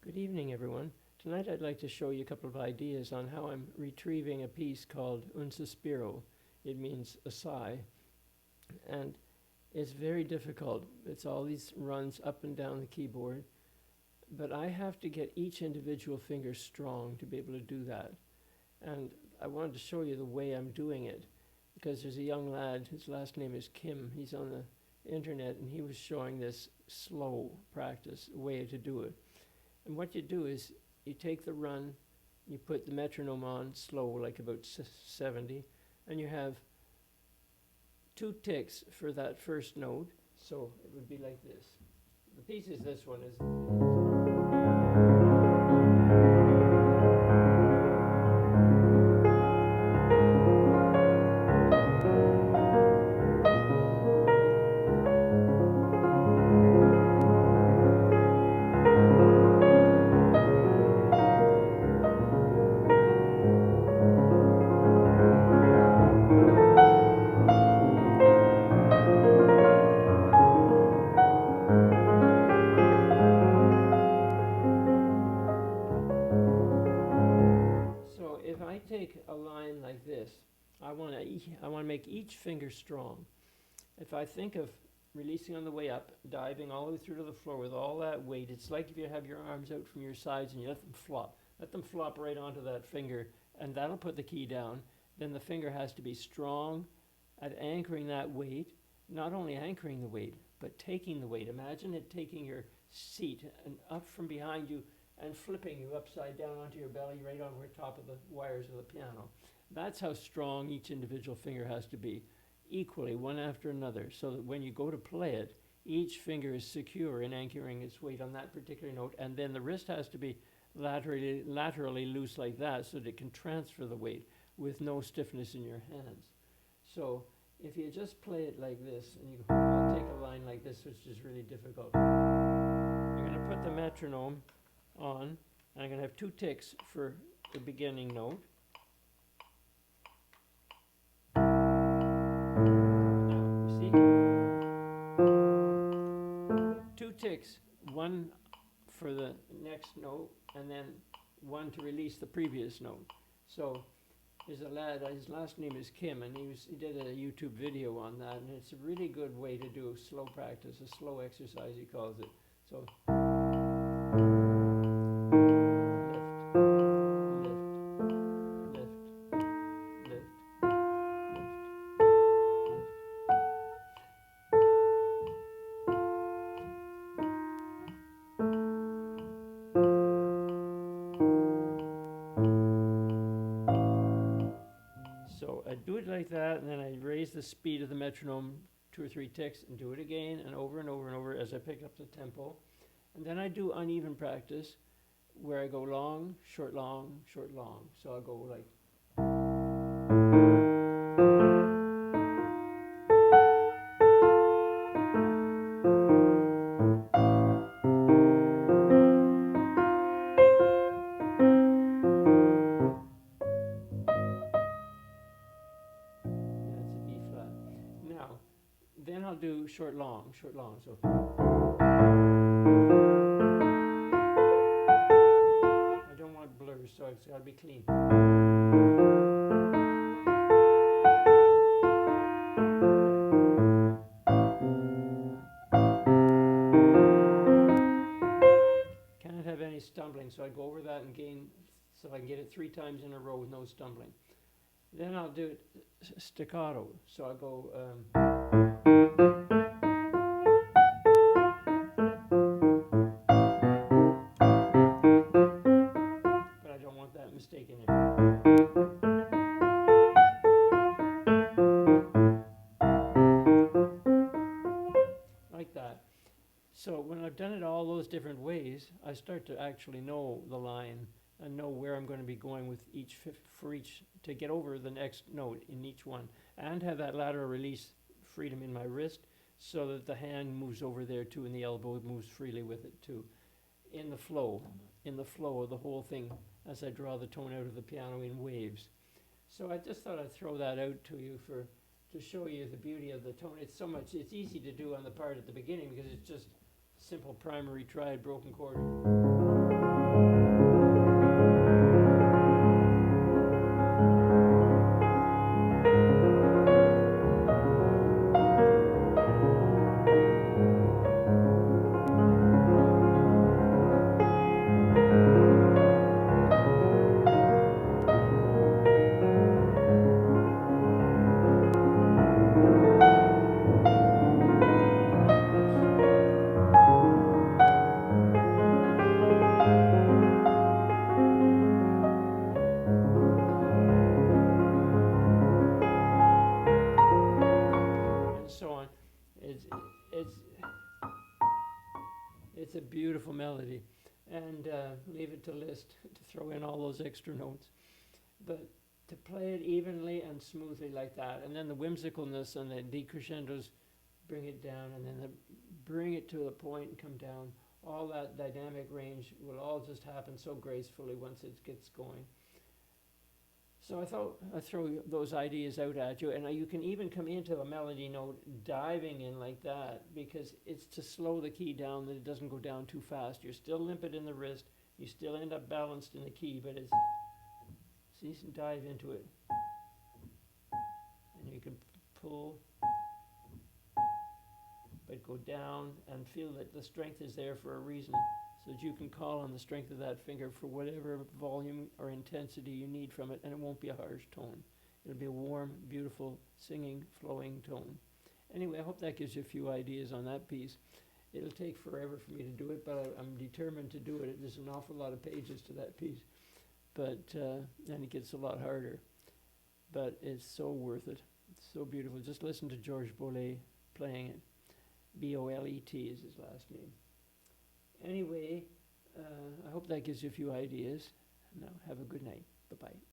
Good evening, everyone. Tonight I'd like to show you a couple of ideas on how I'm retrieving a piece called un sospiro. It means a sigh. And it's very difficult. It's all these runs up and down the keyboard. But I have to get each individual finger strong to be able to do that. And I wanted to show you the way I'm doing it, because there's a young lad, his last name is Kim. He's on the internet, and he was showing this slow practice way to do it. And what you do is you take the run, you put the metronome on slow, like about 70, and you have 2 ticks for that first note. So it would be like this. The piece is this one is. I take a line like this, I want to make each finger strong. If I think of releasing on the way up, diving all the way through to the floor with all that weight, it's like if you have your arms out from your sides and you let them flop. Let them flop right onto that finger, and that'll put the key down. Then the finger has to be strong at anchoring that weight, not only anchoring the weight, but taking the weight. Imagine it taking your seat and up from behind you and flipping you upside down onto your belly right over top of the wires of the piano. That's how strong each individual finger has to be, equally, one after another, so that when you go to play it, each finger is secure in anchoring its weight on that particular note, and then the wrist has to be laterally loose like that so that it can transfer the weight with no stiffness in your hands. So if you just play it like this, and I'll take a line like this, which is really difficult. You're going to put the metronome on, and I'm going to have 2 ticks for the beginning note. Now, you see? 2 ticks, one for the next note, and then one to release the previous note. So there's a lad, his last name is Kim, and he did a YouTube video on that, and it's a really good way to do slow practice, a slow exercise he calls it. So so I do it like that, and then I raise the speed of the metronome 2 or 3 ticks and do it again and over and over and over as I pick up the tempo. And then I do uneven practice where I go long, short, long, short, long. So I'll go like. Then I'll do short, long, short, long. So I don't want blurs, so it's got to be clean. Can't have any stumbling, so I go over that and gain, so I can get it 3 times in a row with no stumbling. Then I'll do it staccato, so I'll go. Mistake in it. Like that. So when I've done it all those different ways, I start to actually know the line and know where I'm going to be going with each for each to get over the next note in each one, and have that lateral release freedom in my wrist so that the hand moves over there too, and the elbow moves freely with it too. In the flow of the whole thing as I draw the tone out of the piano in waves. So I just thought I'd throw that out to you to show you the beauty of the tone. It's easy to do on the part at the beginning because it's just simple primary triad broken chord. melody, and leave it to Liszt to throw in all those extra notes. But to play it evenly and smoothly like that, and then the whimsicalness and the decrescendos bring it down, and then bring it to a point and come down. All that dynamic range will all just happen so gracefully once it gets going. So I thought I'd throw those ideas out at you, and you can even come into a melody note diving in like that, because it's to slow the key down that it doesn't go down too fast. You're still limpid in the wrist, you still end up balanced in the key, but it's, so you can dive into it. And you can pull, but go down and feel that the strength is there for a reason, so that you can call on the strength of that finger for whatever volume or intensity you need from it, and it won't be a harsh tone. It'll be a warm, beautiful, singing, flowing tone. Anyway, I hope that gives you a few ideas on that piece. It'll take forever for me to do it, but I'm determined to do it. There's an awful lot of pages to that piece, but and it gets a lot harder. But it's so worth it. It's so beautiful. Just listen to Georges Bolet playing it. B-O-L-E-T is his last name. Anyway, I hope that gives you a few ideas. Now, have a good night. Bye-bye.